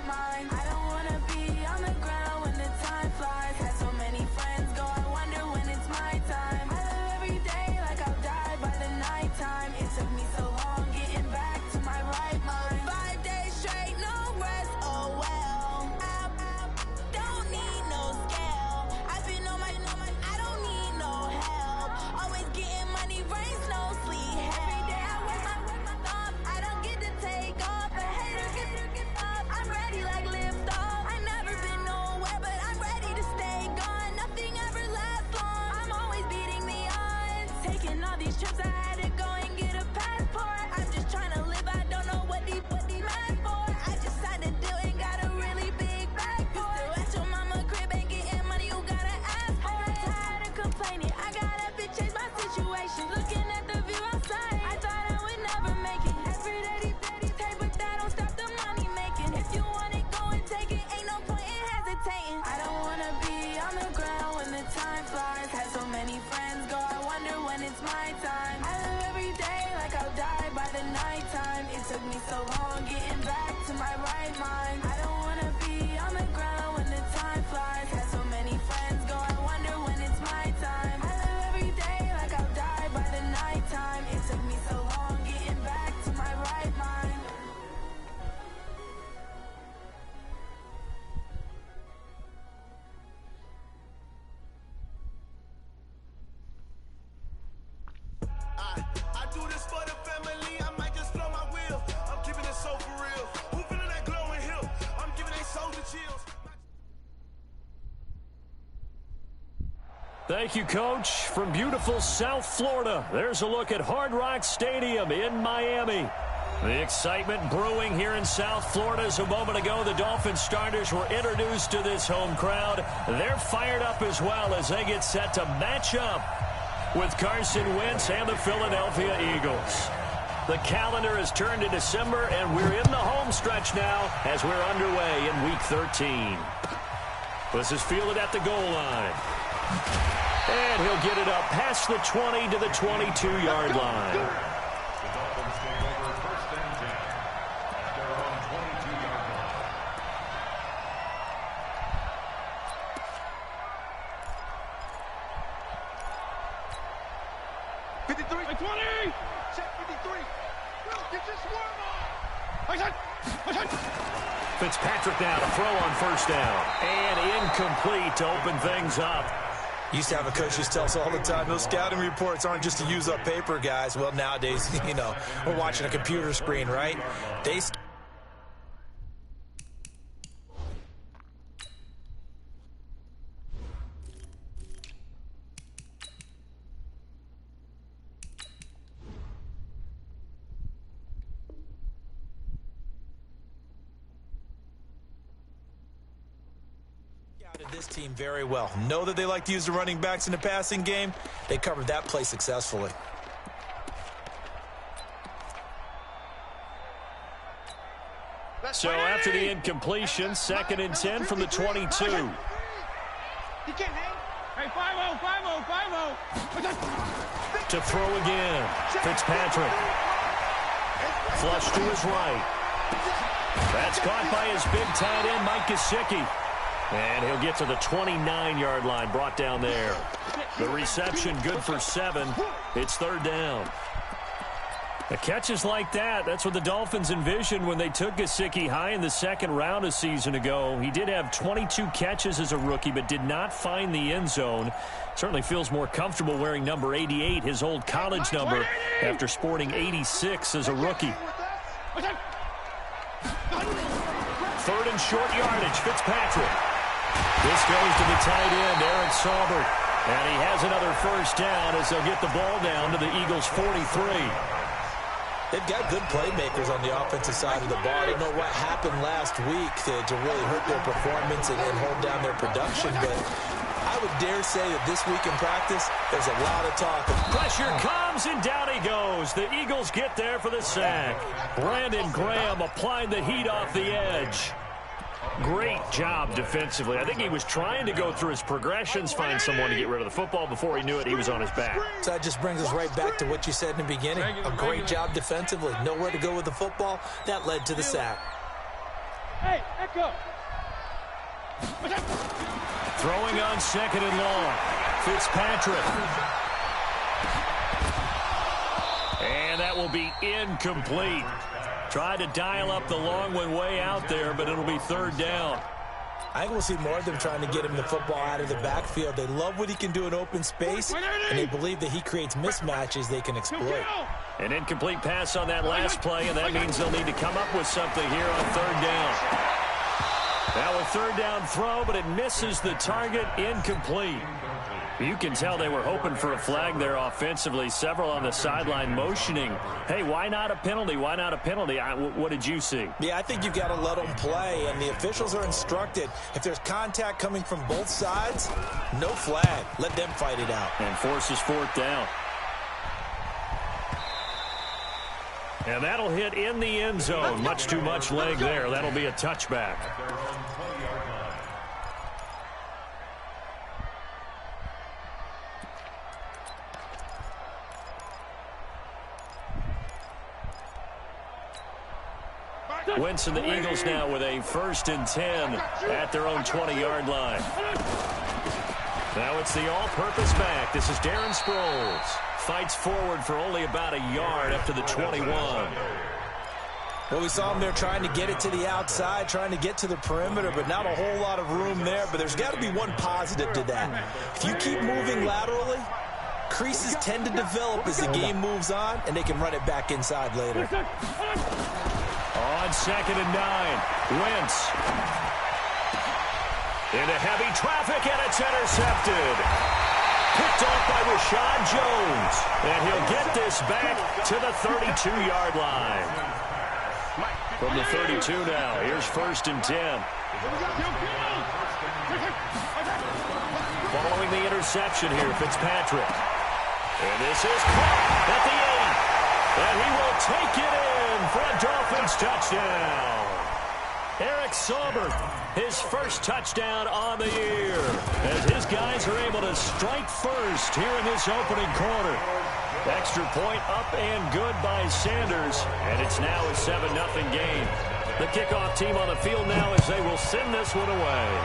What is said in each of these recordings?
mind. I don't wanna be on the ground when the time flies. Had so many friends go, I wonder when it's my time. I live every day like I'll die by the nighttime. It took me so long getting back to my right mind. 5 days straight, no rest, oh well. I don't need no scale. I've been on my, I don't need no help. Always getting money, rain, snow, sleet. Every day I wake my thumb. I don't get to take off. A hater get up. I'm ready like lift off. I've never been nowhere, but I'm ready to stay gone. Nothing ever lasts long. I'm always beating the odds. Taking all these trips, I had to go and get a passport. I'm just trying to live, I don't know what these mad for. I just signed a deal and got a really big bag for it. Still at your mama crib and getting money, you gotta ask for it. Tired of complaining, I gotta change my situation. Looking at the view outside, I thought I would never make it. Every day these take, but that don't stop the money making. If you want it, go and take it. Ain't no point in hesitating. I don't wanna be on the ground when the time flies. Had so many friends go, I wonder when it's my time. I live every day like I'll die by the nighttime. It took me so long getting back to my right mind. I don't wanna be on the ground when the time flies. Had so many friends go, I wonder when it's my time. I live every day like I'll die by the nighttime. It took me so long getting back to my right mind. I do this for the family, I might just blow my wheel. I'm keeping it so for real. Who feeling that glowing hill? I'm giving they souls the chills. Thank you, Coach. From beautiful South Florida, there's a look at Hard Rock Stadium in Miami. The excitement brewing here in South Florida as a moment ago. The Dolphins starters were introduced to this home crowd. They're fired up as well as they get set to match up with Carson Wentz and the Philadelphia Eagles. The calendar has turned to December, and we're in the home stretch now as we're underway in Week 13. This is fielded at the goal line. And he'll get it up past the 20 to the 22-yard line. The Dolphins take over first and 10 at their own 22-yard line. 53, 20! Check 53. Get your swarm on! Fitzpatrick now to throw on first down. And incomplete to open things up. Used to have a coach who tells us all the time, those scouting reports aren't just to use up paper, guys. Well, nowadays, you know, we're watching a computer screen, right? They this team very well. Know that they like to use the running backs in the passing game. They covered that play successfully. So after the incompletion, 2nd and 10 from the 22. He can't hang. Hey, 5-0, 5-0, 5-0. To throw again. Fitzpatrick. Flush to his right. That's caught by his big tight end, Mike Gesicki. And he'll get to the 29-yard line, brought down there. The reception good for 7. It's 3rd down. The catches like that, that's what the Dolphins envisioned when they took Gesicki high in the 2nd round a season ago. He did have 22 catches as a rookie, but did not find the end zone. Certainly feels more comfortable wearing number 88, his old college number, after sporting 86 as a rookie. 3rd and short yardage, Fitzpatrick. This goes to the tight end, Eric Saubert. And he has another first down as they'll get the ball down to the Eagles' 43. They've got good playmakers on the offensive side of the ball. I don't know what happened last week to really hurt their performance and hold down their production, but I would dare say that this week in practice, there's a lot of talk. Pressure comes, and down he goes. The Eagles get there for the sack. Brandon Graham applying the heat off the edge. Great job defensively. I think he was trying to go through his progressions, find someone to get rid of the football. Before he knew it, he was on his back. So that just brings us right back to what you said in the beginning. A great job defensively. Nowhere to go with the football. That led to the sack. Throwing on second and long. Fitzpatrick. And that will be incomplete. Tried to dial up the long one way out there, but it'll be third down. I think we'll see more of them trying to get him the football out of the backfield. They love what he can do in open space, and they believe that he creates mismatches they can exploit. An incomplete pass on that last play, and that means they'll need to come up with something here on third down. Now a third down throw, but it misses the target, incomplete. You can tell they were hoping for a flag there offensively. Several on the sideline motioning, hey, why not a penalty? Why not a penalty? What did you see? Yeah, I think you've got to let them play, and the officials are instructed. If there's contact coming from both sides, no flag. Let them fight it out. And forces fourth down. And that'll hit in the end zone. Much too much leg there. That'll be a touchback. Wentz and the Eagles now with a 1st and 10 at their own 20-yard line. Now it's the all-purpose back. This is Darren Sproles. Fights forward for only about a yard up to the 21. Well, we saw him there trying to get it to the outside, trying to get to the perimeter, but not a whole lot of room there. But there's got to be one positive to that. If you keep moving laterally, creases tend to develop as the game moves on, and they can run it back inside later. On 2nd and 9, Wentz. Into heavy traffic, and it's intercepted. Picked off by Rashad Jones. And he'll get this back to the 32-yard line. From the 32 now, here's 1st and 10. Following the interception here, Fitzpatrick. And this is caught at the 8. And he will take it in for a Dolphins touchdown. Eric Saubert, his first touchdown on the year, as his guys are able to strike first here in this opening quarter. Extra point up and good by Sanders, and it's now a 7-0 game. The kickoff team on the field now as they will send this one away.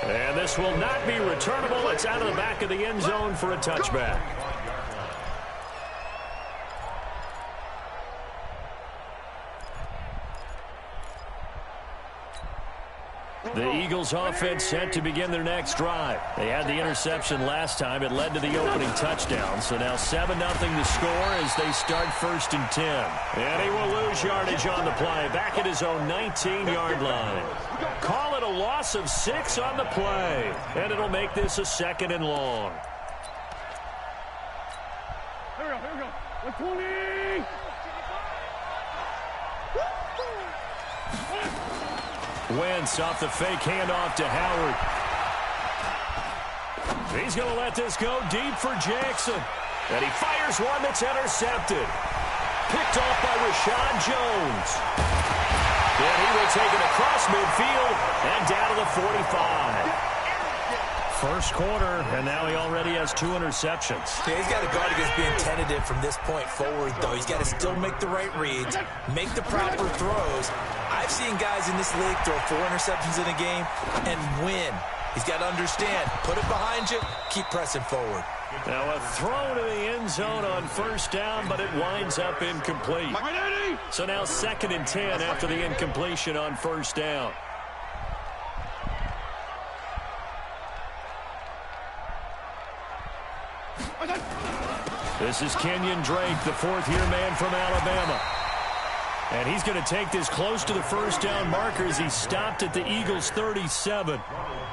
And this will not be returnable. It's out of the back of the end zone for a touchback. The Eagles offense set to begin their next drive. They had the interception last time. It led to the opening touchdown. So now 7-0 to score as they start 1st and 10. And he will lose yardage on the play. Back at his own 19-yard line. Call it a loss of 6 on the play. And it'll make this a 2nd and long. Here we go. 120. Wentz off the fake handoff to Howard. He's going to let this go deep for Jackson. And he fires one that's intercepted. Picked off by Rashad Jones. And he will take it across midfield and down to the 45. First quarter, and now he already has 2 interceptions. Yeah, he's got to guard against being tentative from this point forward, though. He's got to still make the right reads, make the proper throws. I've seen guys in this league throw 4 interceptions in a game and win. He's got to understand, put it behind you, keep pressing forward. Now a throw to the end zone on 1st down, but it winds up incomplete. So now 2nd and 10 after the incompletion on 1st down. This is Kenyon Drake, the 4th-year man from Alabama. And he's going to take this close to the 1st down marker as he stopped at the Eagles' 37.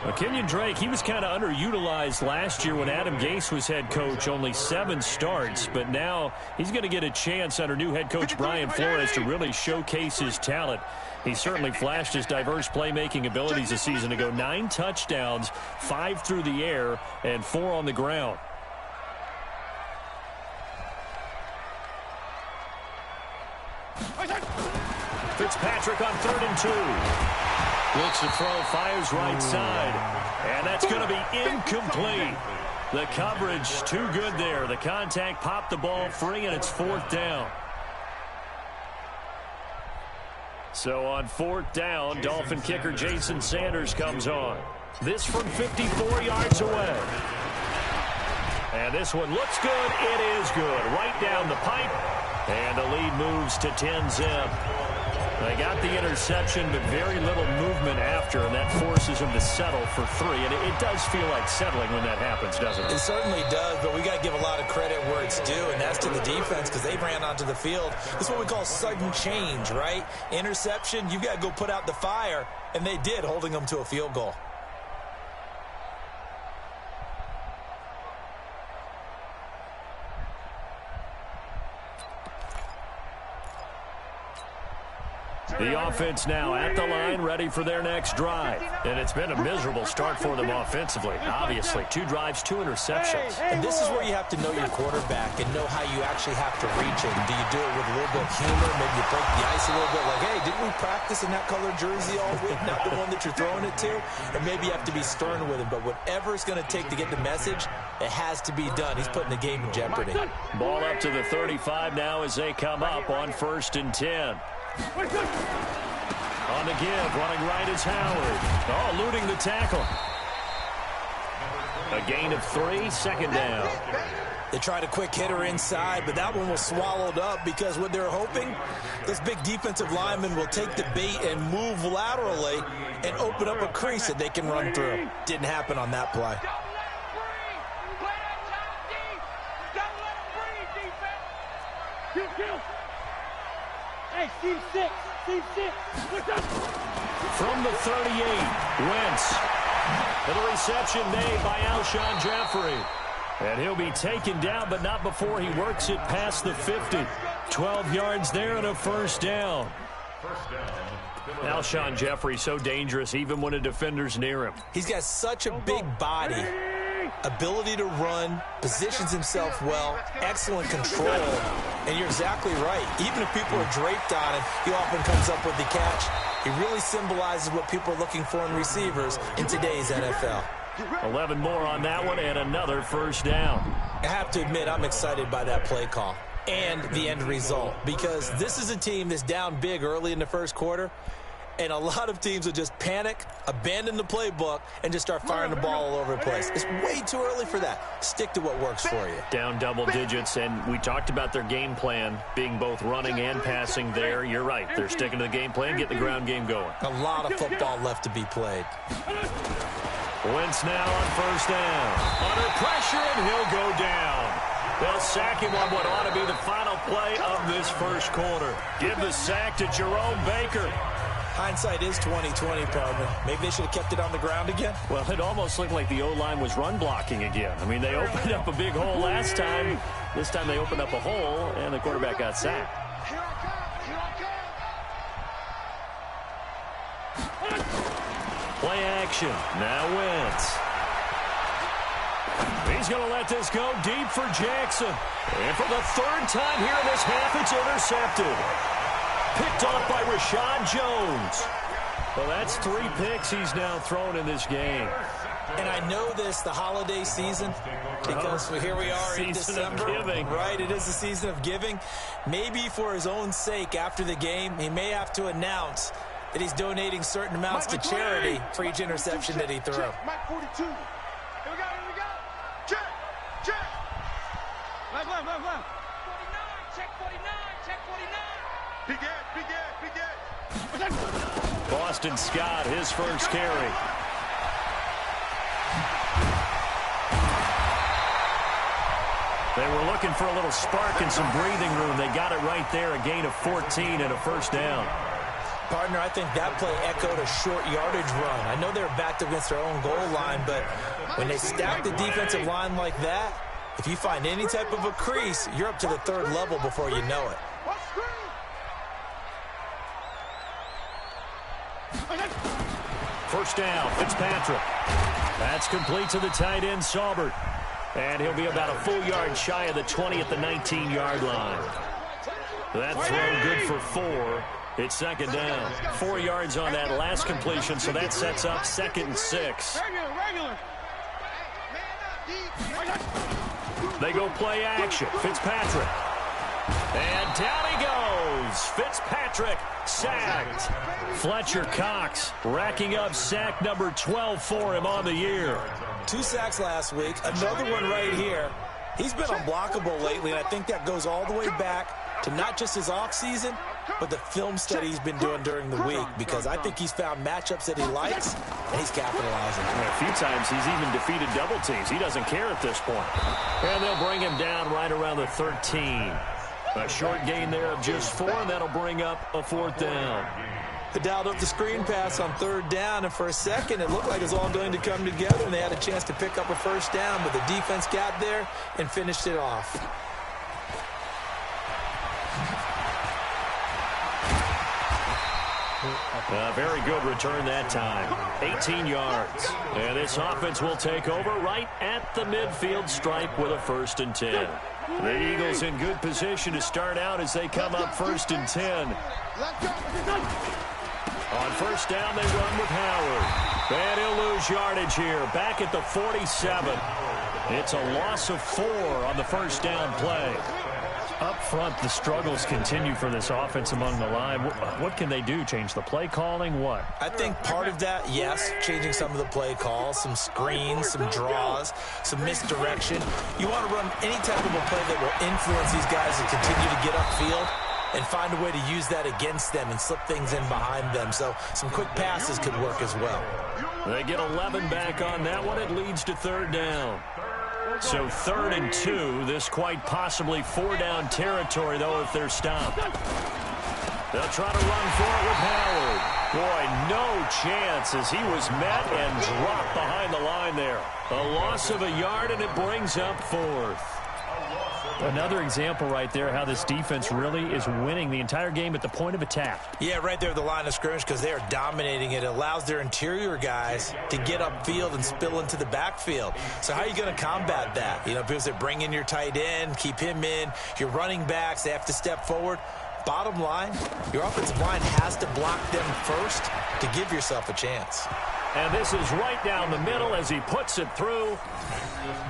Well, Kenyon Drake, he was kind of underutilized last year when Adam Gase was head coach, only 7 starts. But now he's going to get a chance under new head coach Brian Flores to really showcase his talent. He certainly flashed his diverse playmaking abilities a season ago. 9 touchdowns, 5 through the air, and 4 on the ground. Fitzpatrick on 3rd and 2. Looks to throw, fires right side. And that's going to be incomplete. The coverage too good there. The contact popped the ball free, and it's 4th down. So on 4th down, Dolphin kicker Jason Sanders comes on. This from 54 yards away. And this one looks good. It is good. Right down the pipe. And the lead moves to 10-zip. They got the interception, but very little movement after, and that forces them to settle for 3. And it does feel like settling when that happens, doesn't it? It certainly does, but we got to give a lot of credit where it's due, and that's to the defense because they ran onto the field. This is what we call sudden change, right? Interception, you got to go put out the fire, and they did, holding them to a field goal. The offense now at the line, ready for their next drive. And it's been a miserable start for them offensively. Obviously, 2 drives, 2 interceptions. And this is where you have to know your quarterback and know how you actually have to reach him. Do you do it with a little bit of humor? Maybe you break the ice a little bit like, hey, didn't we practice in that color jersey all week? Not the one that you're throwing it to? Or maybe you have to be stern with him. But whatever it's going to take to get the message, it has to be done. He's putting the game in jeopardy. Ball up to the 35 now as they come up on 1st and 10. On the give, running right is Howard. Oh, eluding the tackle. A gain of 3, 2nd down. They tried a quick hitter inside, but that one was swallowed up because what they're hoping, this big defensive lineman will take the bait and move laterally and open up a crease that they can run through. Didn't happen on that play. Hey, Steve 6. From the 38, Wentz. And the reception made by Alshon Jeffrey. And he'll be taken down, but not before he works it past the 50. 12 yards there and a 1st down. Alshon Jeffrey so dangerous even when a defender's near him. He's got such a big body. Ability to run, positions himself well, excellent control, and you're exactly right. Even if people are draped on him, he often comes up with the catch. He really symbolizes what people are looking for in receivers in today's NFL. 11 more on that one and another 1st down. I have to admit, I'm excited by that play call and the end result because this is a team that's down big early in the 1st quarter. And a lot of teams will just panic, abandon the playbook, and just start firing the ball all over the place. It's way too early for that. Stick to what works for you. Down double digits, and we talked about their game plan being both running and passing there. You're right. They're sticking to the game plan, getting the ground game going. A lot of football left to be played. Wentz now on 1st down. Under pressure, and he'll go down. They'll sack him on what ought to be the final play of this 1st quarter. Give the sack to Jerome Baker. Hindsight is 20/20, partner. Maybe they should have kept it on the ground again. Well, it almost looked like the O-line was run blocking again. I mean, they opened up a big hole last time. This time they opened up a hole, and the quarterback got sacked. Play action. Now Wentz. He's going to let this go deep for Jackson. And for the 3rd time here in this half, it's intercepted. Picked off by Rashad Jones. Well, that's 3 picks he's now thrown in this game. And I know this, the holiday season, because here we are in December. Season of giving. Right, it is the season of giving. Maybe for his own sake after the game, he may have to announce that he's donating certain amounts to charity for each interception that he threw. Mike 42. Here we go. Check. Left. 49, check 49. Big Ed. Boston Scott, his 1st carry. They were looking for a little spark and some breathing room. They got it right there, a gain of 14 and a 1st down. Partner, I think that play echoed a short yardage run. I know they were backed against their own goal line, but when they stack the defensive line like that, if you find any type of a crease, you're up to the 3rd level before you know it. 1st down, Fitzpatrick. That's complete to the tight end, Saubert. And he'll be about a full yard shy of the 20 at the 19-yard line. That throw good for 4. It's 2nd down. 4 yards on that last completion, so that sets up 2nd and 6. They go play action. Fitzpatrick. And down he goes. Fitzpatrick sacked. Fletcher Cox racking up sack number 12 for him on the year. 2 sacks last week, another one right here. He's been unblockable lately, and I think that goes all the way back to not just his offseason, but the film study he's been doing during the week, because I think he's found matchups that he likes, and he's capitalizing. A few times he's even defeated double teams. He doesn't care at this point. And they'll bring him down right around the 13. A short gain there of just 4, and that'll bring up a 4th down. They dialed up the screen pass on 3rd down, and for a second it looked like it was all going to come together, and they had a chance to pick up a 1st down, but the defense got there and finished it off. A very good return that time. 18 yards. And this offense will take over right at the midfield stripe with a 1st and 10. The Eagles in good position to start out as they come up 1st and 10. On 1st down, they run with Howard. And he'll lose yardage here. Back at the 47. It's a loss of 4 on the 1st down play. Up front, the struggles continue for this offense among the line. What can they do? Change the play calling? What? I think part of that, yes, changing some of the play calls, some screens, some draws, some misdirection. You want to run any type of a play that will influence these guys to continue to get upfield and find a way to use that against them and slip things in behind them. So some quick passes could work as well. They get 11 back on that one. It leads to 3rd down. So 3rd and 2, this quite possibly 4-down territory, though, if they're stopped. They'll try to run for it with Howard. Boy, no chance as he was met and dropped behind the line there. A loss of a yard, and it brings up 4th. Another example right there how this defense really is winning the entire game at the point of attack. Yeah, right there at the line of scrimmage, because they are dominating it. It allows their interior guys to get upfield and spill into the backfield. So how are you going to combat that? You know, because they bring in your tight end, keep him in. Your running backs, they have to step forward. Bottom line, your offensive line has to block them first to give yourself a chance. And this is right down the middle as he puts it through.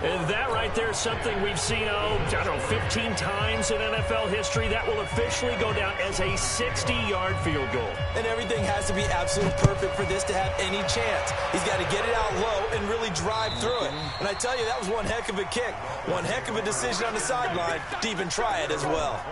And that right there is something we've seen, 15 times in NFL history. That will officially go down as a 60-yard field goal. And everything has to be absolutely perfect for this to have any chance. He's got to get it out low and really drive through it. And I tell you, that was one heck of a kick. One heck of a decision on the sideline to even try it as well.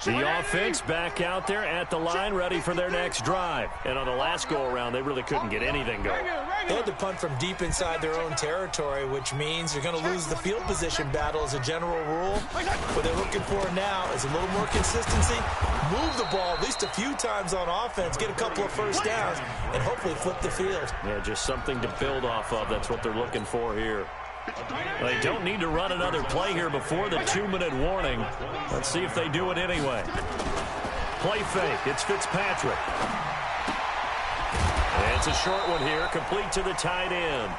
The offense back out there at the line, ready for their next drive. And on the last go-around, they really couldn't get anything going. They had to punt from deep inside their own territory, which means you're going to lose the field position battle as a general rule. What they're looking for now is a little more consistency, move the ball at least a few times on offense, get a couple of 1st downs, and hopefully flip the field. Yeah, just something to build off of. That's what they're looking for here. They don't need to run another play here before the 2-minute warning. Let's see if they do it anyway. Play fake. It's Fitzpatrick. It's a short one here, complete to the tight end.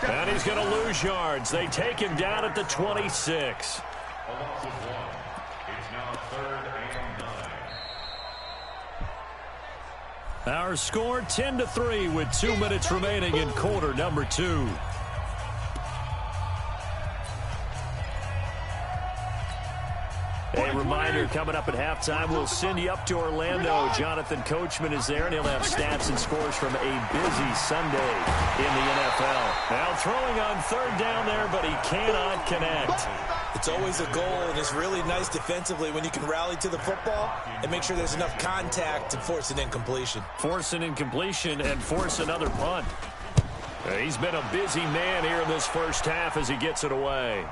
And he's going to lose yards. They take him down at the 26. A loss of 1. It's now 3rd and 9. Our score 10-3 with 2 minutes remaining in quarter number 2. A reminder, coming up at halftime, we'll send you up to Orlando. Jonathan Coachman is there, and he'll have stats and scores from a busy Sunday in the NFL. Now throwing on 3rd down there, but he cannot connect. It's always a goal, and it's really nice defensively when you can rally to the football and make sure there's enough contact to force an incompletion. Force an incompletion and force another punt. He's been a busy man here in this first half as he gets it away.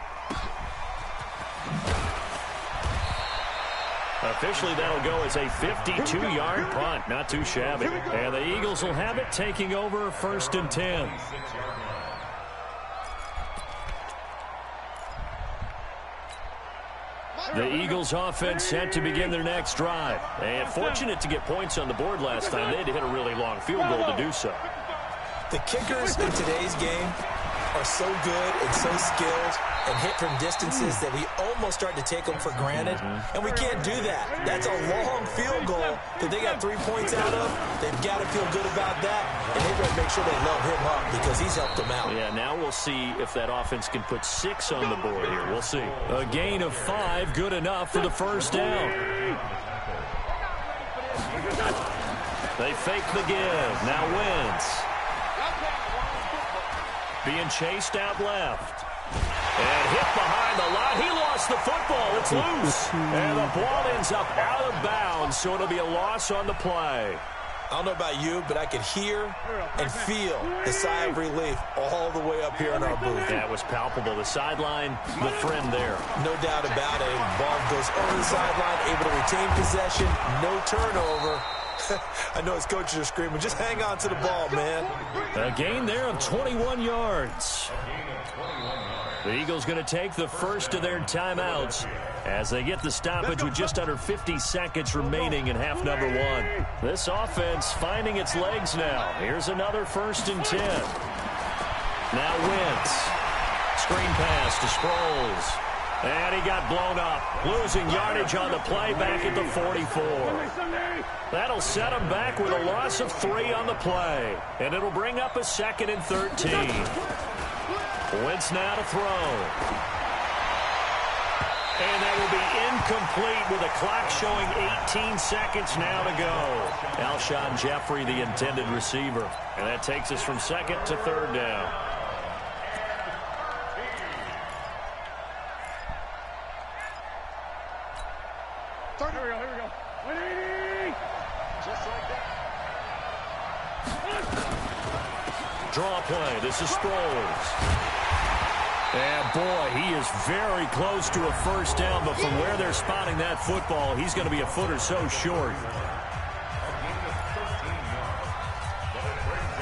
Officially, that'll go as a 52-yard punt. Not too shabby. And the Eagles will have it, taking over 1st and 10. The Eagles offense set to begin their next drive. And fortunate to get points on the board last time. They had to hit a really long field goal to do so. The kickers in today's game are so good and so skilled and hit from distances that we almost start to take them for granted, and we can't do that. That's a long field goal that they got 3 points out of. They've got to feel good about that, and they've got to make sure they load him up because he's helped them out. Yeah, now we'll see if that offense can put 6 on the board here. We'll see. A gain of 5, good enough for the first down. They fake the give. Now Wentz. Being chased out left. And hit behind the line. He lost the football. It's loose. And the ball ends up out of bounds, so it'll be a loss on the play. I don't know about you, but I could hear and feel the sigh of relief all the way up here in our booth. That was palpable. The sideline, the friend there. No doubt about it. Ball goes over the sideline, able to retain possession, no turnover. I know his coaches are screaming, just hang on to the ball, man. A gain there of 21 yards. The Eagles going to take the first of their timeouts as they get the stoppage with just under 50 seconds remaining in half number 1. This offense finding its legs now. Here's another 1st and 10. Now Wentz. Screen pass to Sproles. And he got blown up, losing yardage on the play back at the 44. That'll set him back with a loss of 3 on the play. And it'll bring up a 2nd and 13. Wentz now to throw. And that will be incomplete with the clock showing 18 seconds now to go. Alshon Jeffrey, the intended receiver. And that takes us from 2nd to 3rd down. Here we go. 180! Just like that. Draw play. This is Sproles. And, boy, he is very close to a first down, but from where they're spotting that football, he's going to be a foot or so short.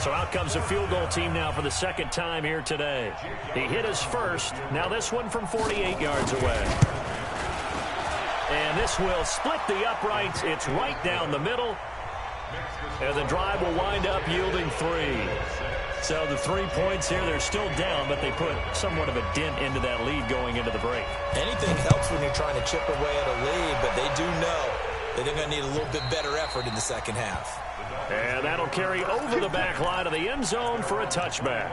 So out comes the field goal team now for the 2nd time here today. He hit his first. Now this one from 48 yards away. And this will split the uprights. It's right down the middle. And the drive will wind up yielding 3. So the 3 points here, they're still down, but they put somewhat of a dent into that lead going into the break. Anything helps when you're trying to chip away at a lead, but they do know that they're going to need a little bit better effort in the second half. And that'll carry over the back line of the end zone for a touchback.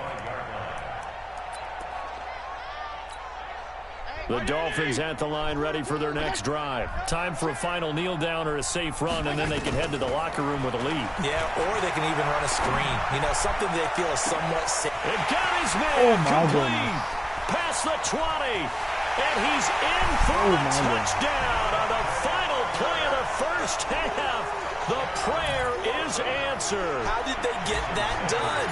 The Dolphins at the line ready for their next drive. Time for a final kneel down or a safe run, and then they can head to the locker room with a lead. Yeah, or they can even run a screen. You know, something they feel is somewhat safe. It got his man complete. Past the 20. And he's in for the touchdown on the final play of the first half. The prayer is answered. How did they get that done?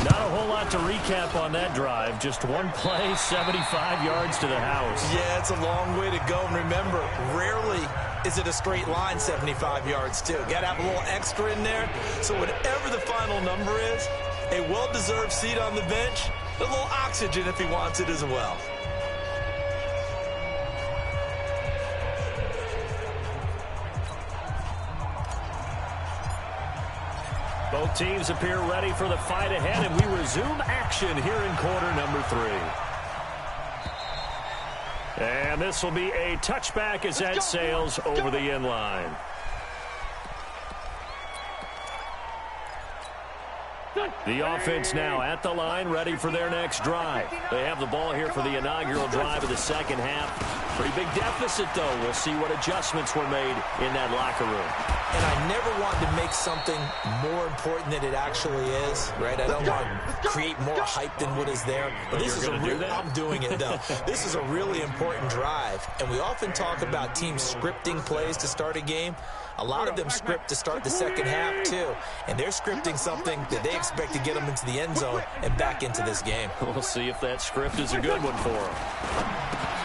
Not a whole lot to recap on that drive. Just one play, 75 yards to the house. Yeah, it's a long way to go. And remember, rarely is it a straight line 75 yards, too. Got to have a little extra in there. So whatever the final number is, a well-deserved seat on the bench, a little oxygen if he wants it as well. Both teams appear ready for the fight ahead, and we resume action here in quarter number 3. And this will be a touchback as that sails over the end line. The offense now at the line, ready for their next drive. They have the ball here for the inaugural drive of the second half. Pretty big deficit, though. We'll see what adjustments were made in that locker room. And I never want to make something more important than it actually is, right? I don't want to create more hype than what is there. But this is I'm doing it, though. This is a really important drive. And we often talk about teams scripting plays to start a game. A lot of them script to start the second half, too. And they're scripting something that they expect to get them into the end zone and back into this game. We'll see if that script is a good one for them.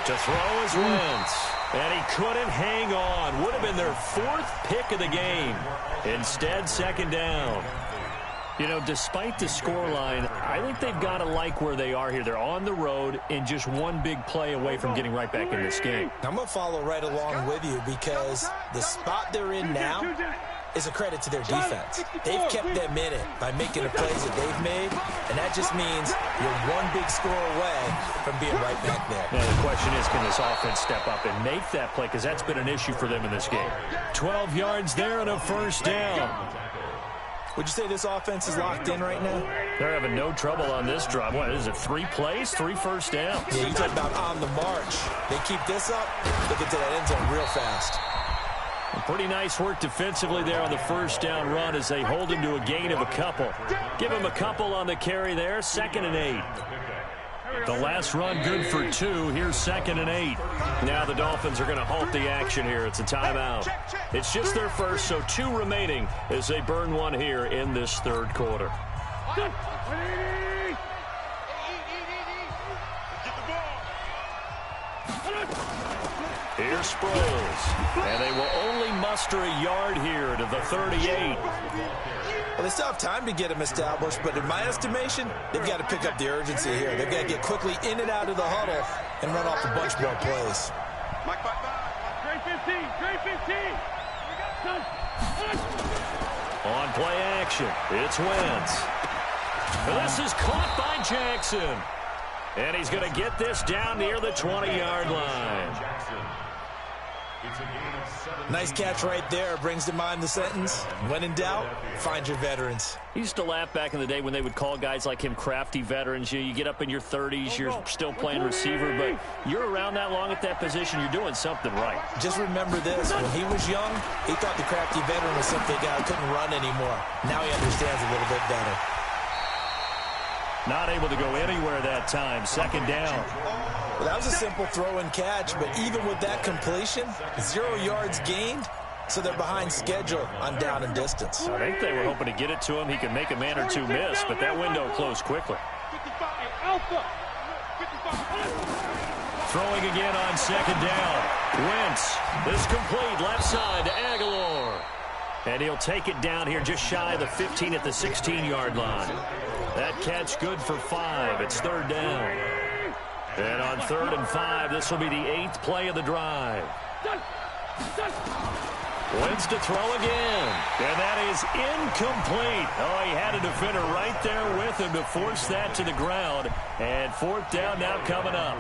To throw is Wentz. And he couldn't hang on. Would have been their 4th pick of the game. Instead, second down. You know, despite the scoreline, I think they've got to like where they are here. They're on the road and just one big play away from getting right back in this game. I'm going to follow right along with you because the spot they're in now, is a credit to their defense. They've kept them in it by making the plays that they've made, and that just means you're one big score away from being right back there. Yeah, the question is, can this offense step up and make that play? Because that's been an issue for them in this game. 12 yards there and a first down. Would you say this offense is locked in right now? They're having no trouble on this drive. What is it, 3 plays, 3 first downs? Yeah, you talk about on the march. They keep this up, they get to that end zone real fast. Pretty nice work defensively there on the first down run as they hold him to a gain of a couple. Give him a couple on the carry there, 2nd and 8. The last run good for 2. Here's 2nd and 8. Now the Dolphins are going to halt the action here. It's a timeout. It's just their first, so 2 remaining as they burn one here in this third quarter. Here's Sproles, and they will only muster a yard here to the 38. Well, they still have time to get him established, but in my estimation, they've got to pick up the urgency here. They've got to get quickly in and out of the huddle and run off a bunch more plays. On play action, it's Wentz. This is caught by Jackson. And he's going to get this down near the 20-yard line. Nice catch right there. Brings to mind the sentence, when in doubt, find your veterans. He used to laugh back in the day when they would call guys like him crafty veterans. You get up in your 30s, you're still playing receiver, but you're around that long at that position, you're doing something right. Just remember this. When he was young, he thought the crafty veteran was simply a guy who couldn't run anymore. Now he understands a little bit better. Not able to go anywhere that time. 2nd down. Well, that was a simple throw and catch, but even with that completion, 0 yards gained, so they're behind schedule on down and distance. I think they were hoping to get it to him. He could make a man or 2 miss, but that window closed quickly. Throwing again on 2nd down. Wentz is complete left side to Aguilar. And he'll take it down here just shy of the 15 at the 16-yard line. That catch good for 5. It's 3rd down. And on 3rd and 5, this will be the 8th play of the drive. Wentz to throw again. And that is incomplete. Oh, he had a defender right there with him to force that to the ground. And 4th down now coming up.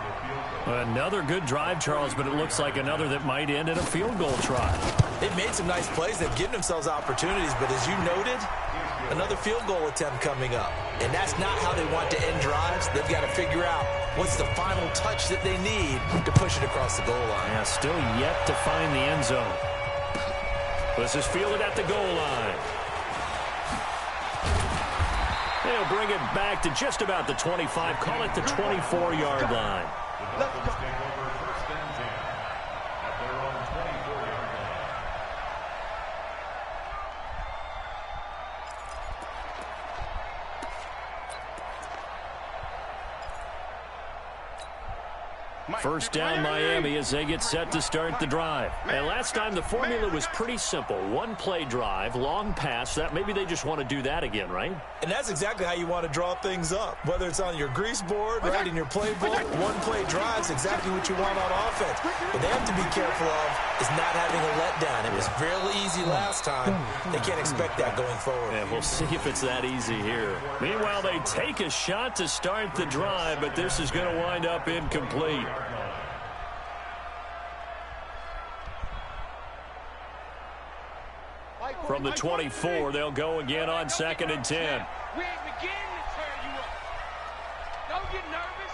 Another good drive, Charles, but it looks like another that might end in a field goal try. They've made some nice plays. They've given themselves opportunities, but as you noted, another field goal attempt coming up. And that's not how they want to end drives. They've got to figure out what's the final touch that they need to push it across the goal line. Yeah, still yet to find the end zone. This is fielded at the goal line. They'll bring it back to just about the 25. Call it the 24-yard line. First down Miami as they get set to start the drive. And last time the formula was pretty simple. 1-play drive, long pass. That maybe they just want to do that again, right? And that's exactly how you want to draw things up. Whether it's on your grease board, right in your playbook, 1-play drive's exactly what you want on offense. What they have to be careful of is not having a letdown. It was fairly easy last time. They can't expect that going forward. And we'll see if it's that easy here. Meanwhile, they take a shot to start the drive, but this is going to wind up incomplete. From the 24, they'll go again on 2nd and 10. We ain't beginning to turn you up. Don't get nervous.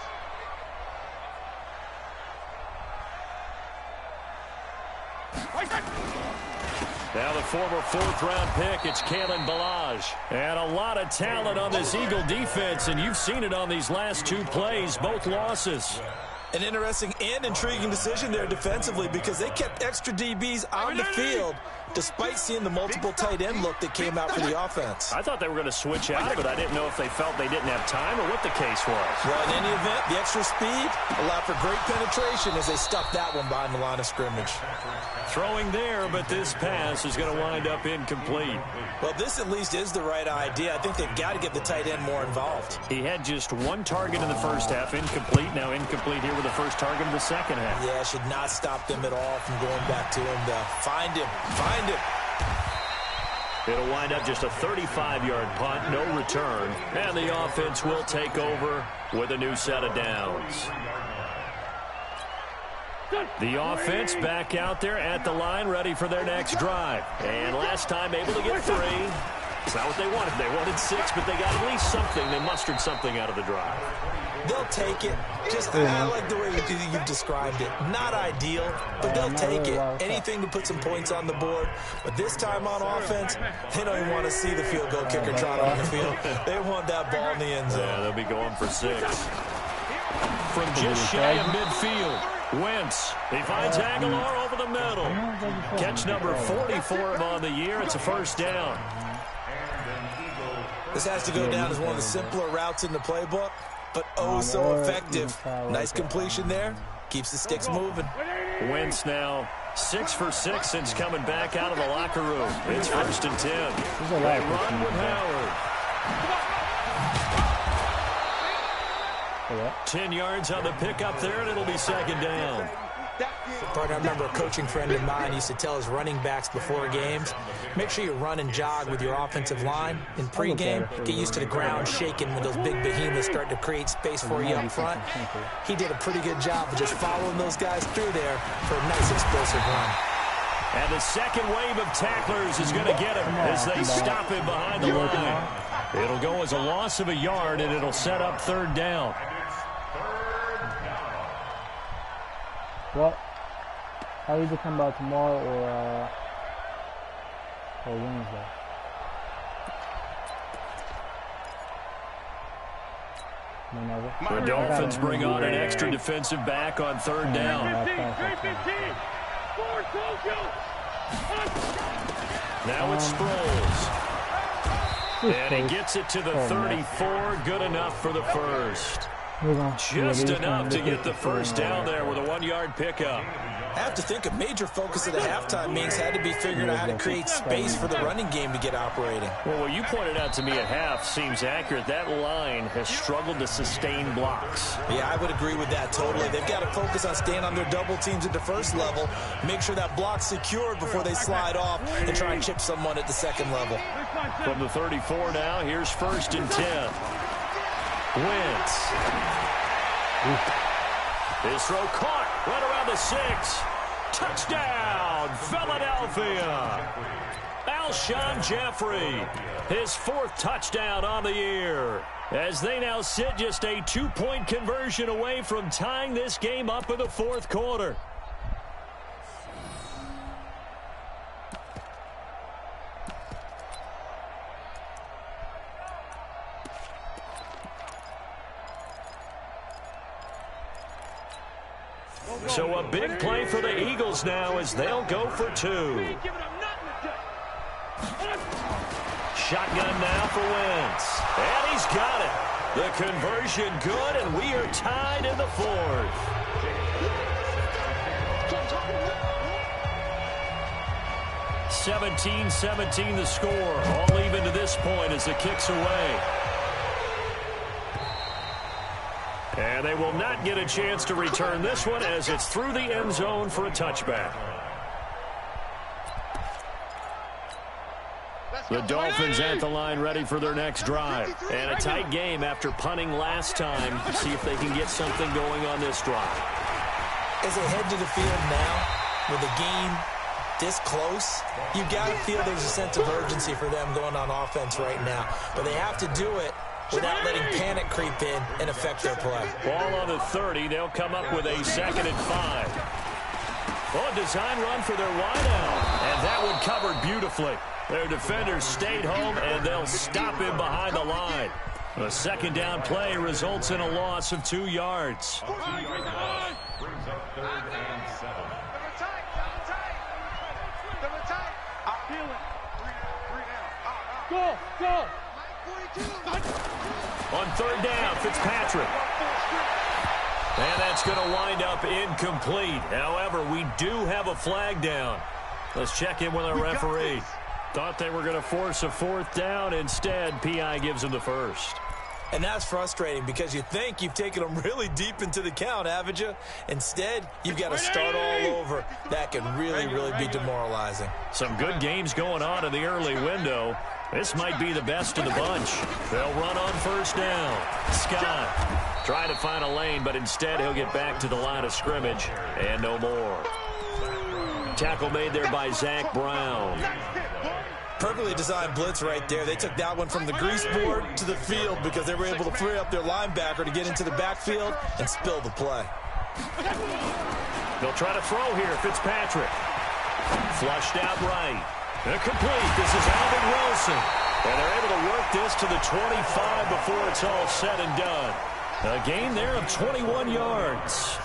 Now the former 4th-round pick, it's Kalen Ballage. And a lot of talent on this Eagle defense, and you've seen it on these last 2 plays, both losses. An interesting and intriguing decision there defensively because they kept extra DBs on the field despite seeing the multiple tight end look that came out for the offense. I thought they were going to switch out of it. I didn't know if they felt they didn't have time or what the case was. Well, in any event, the extra speed allowed for great penetration as they stuffed that one behind the line of scrimmage. Throwing there, but this pass is going to wind up incomplete. Well, this at least is the right idea. I think they've got to get the tight end more involved. He had just 1 target in the first half, incomplete. Now incomplete here with the first target of the second half. Yeah, should not stop them at all from going back to him to find him. It'll wind up just a 35-yard punt, no return, and the offense will take over with a new set of downs. The offense back out there at the line, ready for their next drive. And last time able to get 3. It's not what they wanted. They wanted 6, but they got at least something. They mustered something out of the drive. They'll take it. I like the way you've described it. Not ideal, but they'll take it. Anything to put some points on the board. But this time on offense, they don't even want to see the field goal kicker trot on the field. They want that ball in the end zone. Yeah, they'll be going for 6. From just shy of midfield, Wentz. He finds Aguilar over the middle. Catch number 40 for him on the year. It's a first down. This has to go down as one of the simpler routes in the playbook, but oh so effective. Nice completion there. Keeps the sticks moving. Wentz now 6 for 6 since coming back out of the locker room. It's 1st and 10. They run with Howard. 10 yards on the pickup there, and it'll be 2nd down. Partner, I remember a coaching friend of mine used to tell his running backs before games, make sure you run and jog with your offensive line in pregame. Get used to the ground shaking when those big behemoths start to create space for you up front. He did a pretty good job of just following those guys through there for a nice explosive run. And the second wave of tacklers is going to get him as they stop him behind the line. It'll go as a loss of a yard, and it'll set up 3rd down. Well, I'll either come back tomorrow or Wednesday. The Dolphins bring on an extra defensive back on 3rd down. Now it's Sproles. And he gets it to the 34. Good enough for the first. Just enough to get the first down there with a 1-yard pickup. I have to think a major focus of the halftime meetings had to be figuring out how to create space for the running game to get operating. Well, what you pointed out to me at half seems accurate. That line has struggled to sustain blocks. Yeah, I would agree with that totally. They've got to focus on staying on their double teams at the first level, make sure that block's secured before they slide off and try and chip someone at the second level. From the 34 now, here's 1st and 10. Wentz. His throw caught right around the 6. Touchdown, Philadelphia. Alshon Jeffrey, his 4th touchdown on the year. As they now sit just a 2-point conversion away from tying this game up in the 4th quarter. So a big play for the Eagles now as they'll go for 2. Shotgun now for Wentz. And he's got it. The conversion good, and we are tied in the 4th. (17-17) the score. All even to this point as the kick's away. And they will not get a chance to return this one as it's through the end zone for a touchback. The Dolphins at the line ready for their next drive. And a tight game after punting last time. See if they can get something going on this drive. As they head to the field now, with the game this close, you got to feel there's a sense of urgency for them going on offense right now. But they have to do it without letting panic creep in and affect their play. Ball on the 30. They'll come up with a 2nd and 5. Oh, design run for their wideout. And that one covered beautifully. Their defenders stayed home, and they'll stop him behind the line. A 2nd down play results in a loss of 2 yards. Brings up 3rd and 7. Go, go. On 3rd down, Fitzpatrick. And that's going to wind up incomplete. However, we do have a flag down. Let's check in with our referee. Thought they were going to force a 4th down. Instead, PI gives them the first. And that's frustrating because you think you've taken them really deep into the count, haven't you? Instead, you've got to start all over. That can really, really be demoralizing. Some good games going on in the early window. This might be the best of the bunch. They'll run on first down. Scott trying to find a lane, but instead he'll get back to the line of scrimmage and no more. Tackle made there by Zach Brown. Perfectly designed blitz right there. They took that one from the grease board to the field because they were able to free up their linebacker to get into the backfield and spill the play. They'll try to throw here. Fitzpatrick. Flushed out right. Complete. This is Alvin Wilson. And they're able to work this to the 25 before it's all said and done. A gain there of 21 yards.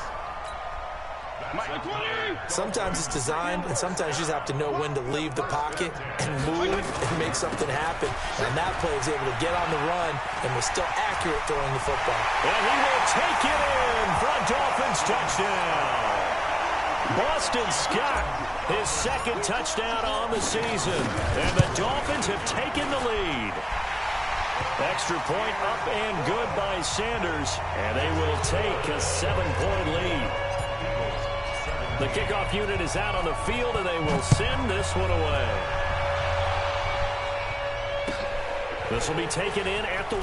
Sometimes it's designed, and sometimes you just have to know when to leave the pocket and move and make something happen. And that play is able to get on the run and was still accurate throwing the football. And he will take it in for a Dolphins touchdown. Boston Scott, his second touchdown on the season. And the Dolphins have taken the lead. Extra point up and good by Sanders. And they will take a 7-point lead. The kickoff unit is out on the field, and they will send this one away. This will be taken in at the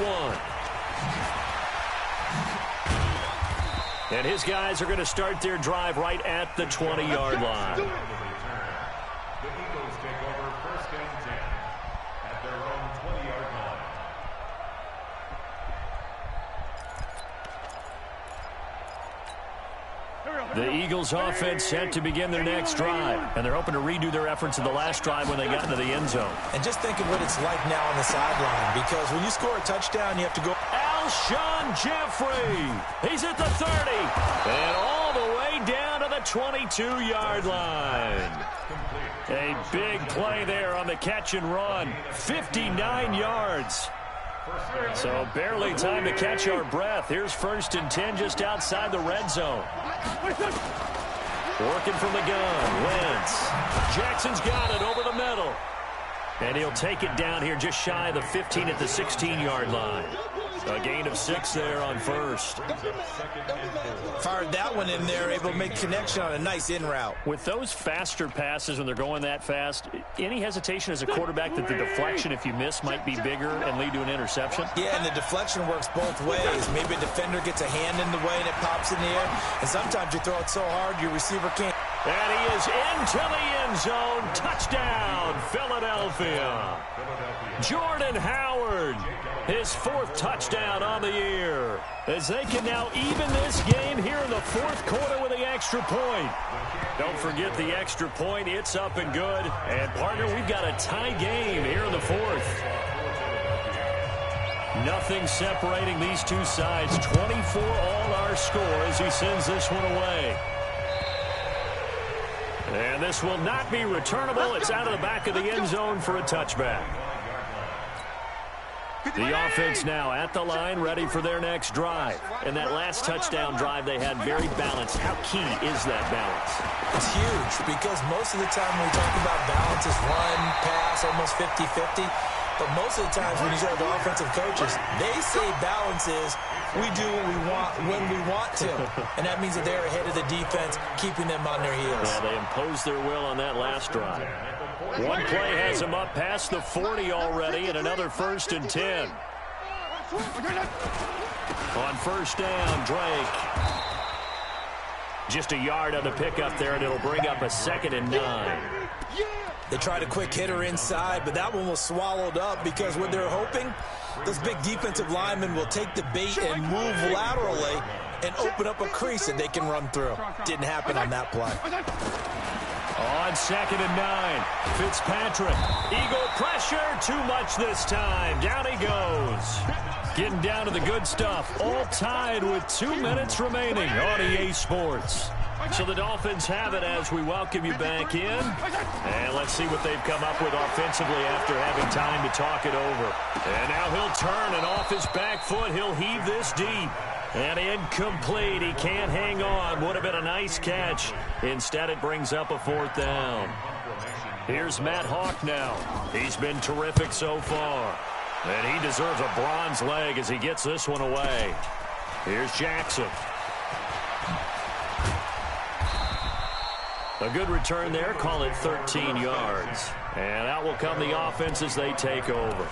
1. And his guys are going to start their drive right at the 20-yard line. The Eagles take over first and 10 at their own 20-yard line. The Eagles offense set to begin their next drive, and they're hoping to redo their efforts in the last drive when they got into the end zone. And just think of what it's like now on the sideline, because when you score a touchdown, you have to go. Alshon Jeffrey, he's at the 30, and all the way down to the 22-yard line. A big play there on the catch and run, 59 yards. So barely time to catch our breath. Here's 1st and 10 just outside the red zone. Working from the gun, Wentz. Jackson's got it over the middle. And he'll take it down here just shy of the 15 at the 16-yard line. A gain of 6 there on first. Fired that one in there, able to make connection on a nice in route. With those faster passes when they're going that fast, any hesitation as a quarterback that the deflection, if you miss, might be bigger and lead to an interception? Yeah, and the deflection works both ways. Maybe a defender gets a hand in the way and it pops in the air. And sometimes you throw it so hard your receiver can't. And he is into the end zone. Touchdown, Philadelphia. Jordan Howard, his 4th touchdown on the year. As they can now even this game here in the 4th quarter with the extra point. Don't forget the extra point. It's up and good. And, partner, we've got a tie game here in the 4th. Nothing separating these two sides. 24 all our score as he sends this one away. And this will not be returnable. It's out of the back of the end zone for a touchback. The offense now at the line, ready for their next drive. And that last touchdown drive they had very balanced. How key is that balance? It's huge because most of the time when we talk about balance is run, pass, almost 50-50. But most of the times when you talk to offensive coaches, they say balance is we do what we want when we want to. And that means that they're ahead of the defense, keeping them on their heels. Yeah, they imposed their will on that last drive. One play has them up past the 40 already, and another 1st and 10. On first down, Drake. Just a yard on the pickup there, and it'll bring up a 2nd and 9. They tried a quick hitter inside, but that one was swallowed up because what they're hoping, those big defensive linemen will take the bait and move laterally and open up a crease that they can run through. Didn't happen on that play. On 2nd and 9, Fitzpatrick. Eagle pressure, too much this time. Down he goes. Getting down to the good stuff. All tied with 2 minutes remaining on EA Sports. So the Dolphins have it as we welcome you back in. And let's see what they've come up with offensively after having time to talk it over. And now he'll turn, and off his back foot, he'll heave this deep. And incomplete. He can't hang on. Would have been a nice catch. Instead, it brings up a 4th down. Here's Matt Hawk now. He's been terrific so far. And he deserves a bronze leg as he gets this one away. Here's Jackson. A good return there. Call it 13 yards. And out will come the offense as they take over.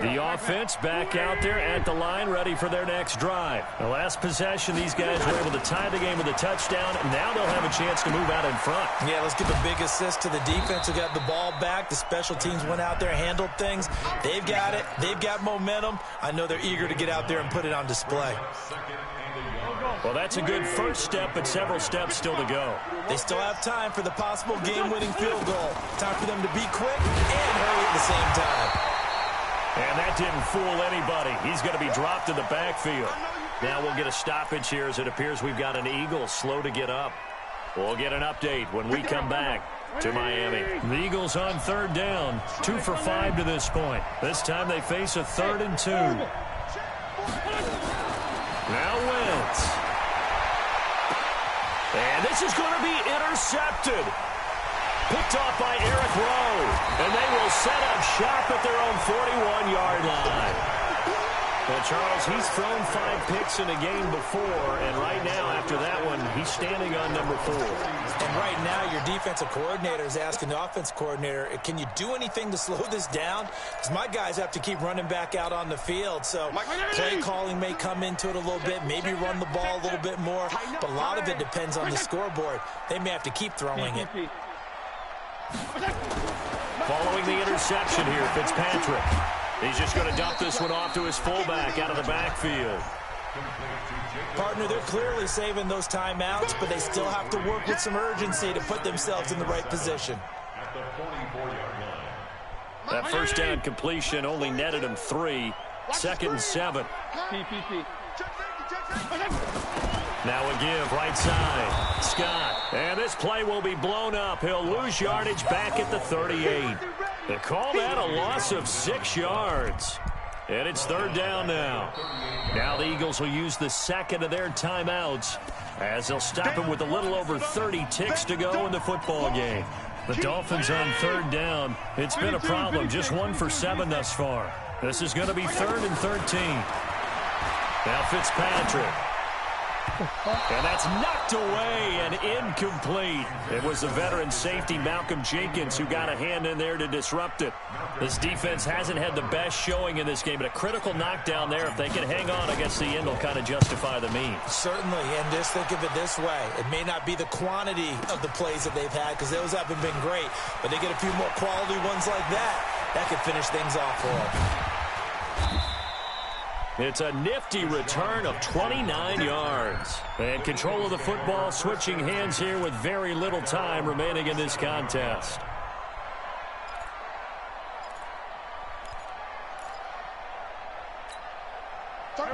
The offense back out there at the line, ready for their next drive. The last possession, these guys were able to tie the game with a touchdown. Now they'll have a chance to move out in front. Yeah, let's give a big assist to the defense who got the ball back. The special teams went out there, handled things. They've got it. They've got momentum. I know they're eager to get out there and put it on display. Well, that's a good first step, but several steps still to go. They still have time for the possible game-winning field goal. Time for them to be quick and hurry at the same time. And that didn't fool anybody. He's going to be dropped in the backfield. Now we'll get a stoppage here as it appears we've got an Eagle slow to get up. We'll get an update when we come back to Miami. The Eagles on third down, 2 for 5 to this point. This time they face a 3rd and 2. Now Wentz. And this is going to be intercepted. Picked off by Eric Rowe. And they will set up shop at their own 41-yard line. Well, Charles, he's thrown 5 picks in a game before, and right now, after that one, he's standing on number 4. And right now, your defensive coordinator is asking the offense coordinator, can you do anything to slow this down? Because my guys have to keep running back out on the field. So play calling may come into it a little bit, maybe run the ball a little bit more, but a lot of it depends on the scoreboard. They may have to keep throwing it. Following the interception here, Fitzpatrick. He's just going to dump this one off to his fullback out of the backfield. Partner, they're clearly saving those timeouts, but they still have to work with some urgency to put themselves in the right position. That first down completion only netted him 3. 2nd and 7. Now a give right side. Scott. And this play will be blown up. He'll lose yardage back at the 38. They call that a loss of 6 yards. And it's 3rd down now. Now the Eagles will use the second of their timeouts as they'll stop it with a little over 30 ticks to go in the football game. The Dolphins on 3rd down. It's been a problem. Just 1 for 7 thus far. This is going to be 3rd and 13. Now Fitzpatrick. And that's knocked away and incomplete. It was the veteran safety Malcolm Jenkins who got a hand in there to disrupt it. This defense hasn't had the best showing in this game, but a critical knockdown there. If they can hang on, I guess the end will kind of justify the means. Certainly, and just think of it this way. It may not be the quantity of the plays that they've had because those haven't been great, but they get a few more quality ones like that could finish things off for them. It's a nifty return of 29 yards. And control of the football switching hands here with very little time remaining in this contest.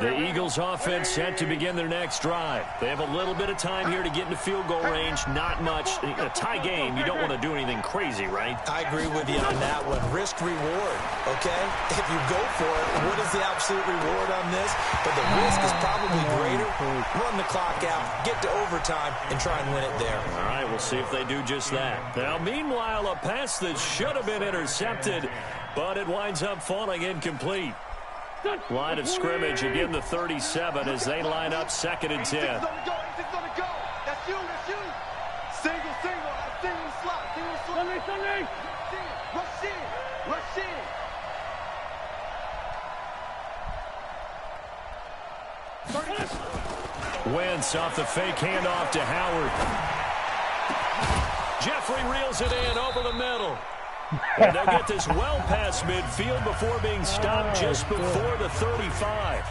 The Eagles offense set to begin their next drive. They have a little bit of time here to get into field goal range. Not much. A tie game, you don't want to do anything crazy, right? I agree with you on that one. Risk reward, okay? If you go for it, what is the absolute reward on this? But the risk is probably greater. Run the clock out, get to overtime, and try and win it there. All right, we'll see if they do just that. Now, meanwhile, a pass that should have been intercepted, but it winds up falling incomplete. Line of scrimmage, again the 37 as they line up 2nd and 10. That's you, that's you. Single, single slot. Sunday. Rush in. Wentz off the fake handoff to Howard. Jeffrey reels it in over the middle. And they'll get this well past midfield before being stopped just before the 35.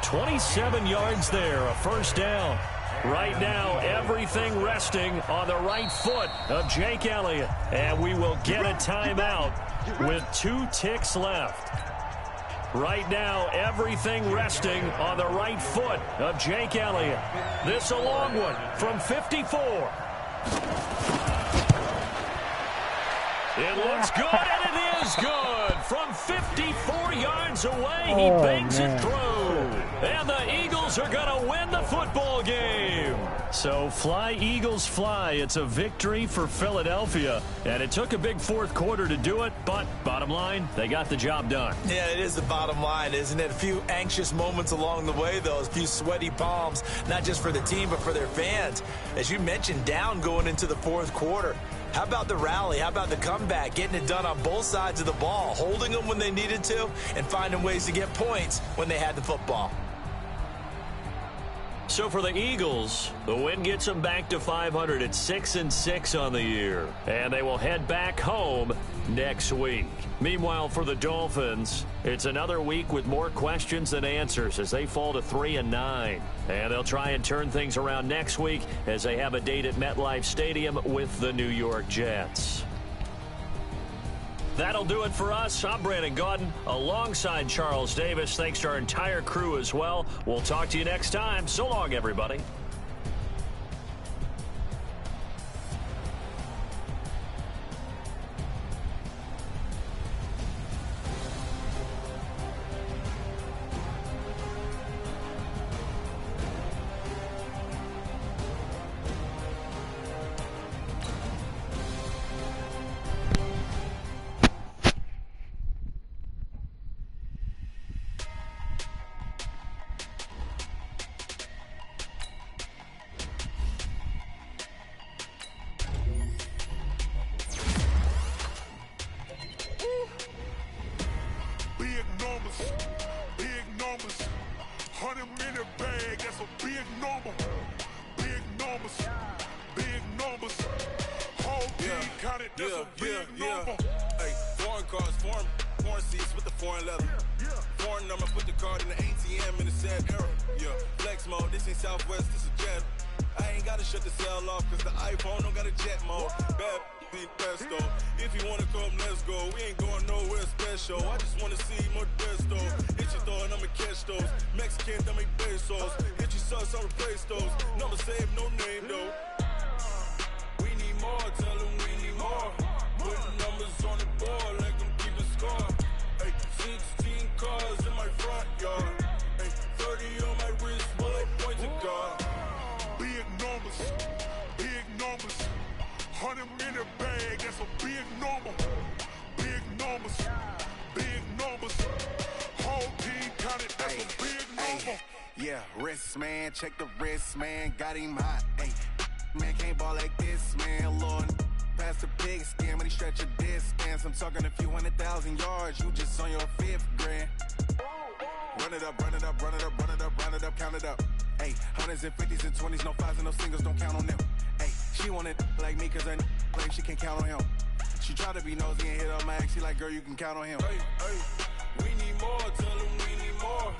27 yards there, a 1st down. Right now, everything resting on the right foot of Jake Elliott. And we will get a timeout with 2 ticks left. Right now, everything resting on the right foot of Jake Elliott. This a long one from 54. It looks good, and it is good. From 54 yards away, he bangs it through. And the Eagles are going to win the football game. So fly, Eagles, fly. It's a victory for Philadelphia. And it took a big fourth quarter to do it, but bottom line, they got the job done. Yeah, it is the bottom line, isn't it? A few anxious moments along the way, though. A few sweaty palms, not just for the team, but for their fans. As you mentioned, down going into the fourth quarter. How about the rally? How about the comeback? Getting it done on both sides of the ball, holding them when they needed to, and finding ways to get points when they had the football. So for the Eagles, the win gets them back to 500 at 6-6 on the year. And they will head back home next week. Meanwhile, for the Dolphins, it's another week with more questions than answers as they fall to 3-9. And they'll try and turn things around next week as they have a date at MetLife Stadium with the New York Jets. That'll do it for us. I'm Brandon Gaudin alongside Charles Davis. Thanks to our entire crew as well. We'll talk to you next time. So long, everybody. Big numbers, 100-minute bag, that's a big number. Big numbers, whole team counted, that's a big number. Hey, foreign cars, foreign seats with the foreign leather. Foreign number, put the card in the ATM in the sad era. Yeah, flex mode, this ain't Southwest, this is Jet. I ain't gotta shut the cell off, cause the iPhone don't got a jet mode. Bad beat pesto. If you wanna come, let's go. We ain't going nowhere special. I just wanna see more desto. Hit your throw and I'ma catch those. Mexican, dummy pesos. Hit your sus, I'll replace those. Number save, no name though. We need more, tell them we need more. Putting numbers on the board, like them keeping score. Hey, 16 cars in my front yard. Hey, 30 on my wrist, bullet point to God. Big numbers, 100-minute bag, that's a big number. Big numbers, whole team counted, that's a big number. Yeah, wrist man, check the wrist man, got him hot. Ay, man can't ball like this, man. Lord, past the big scam when he stretch a distance. I'm talking a few 100,000 yards, you just on your 5th grand. Run it up, count it up. Ay, hundreds and 50s and 20s, no 5s and no singles, don't count on them. Ay, she want it like me cause her like she can count on him. She try to be nosy and hit her max, she like, girl, you can count on him. Hey, we need more, tell them we need more.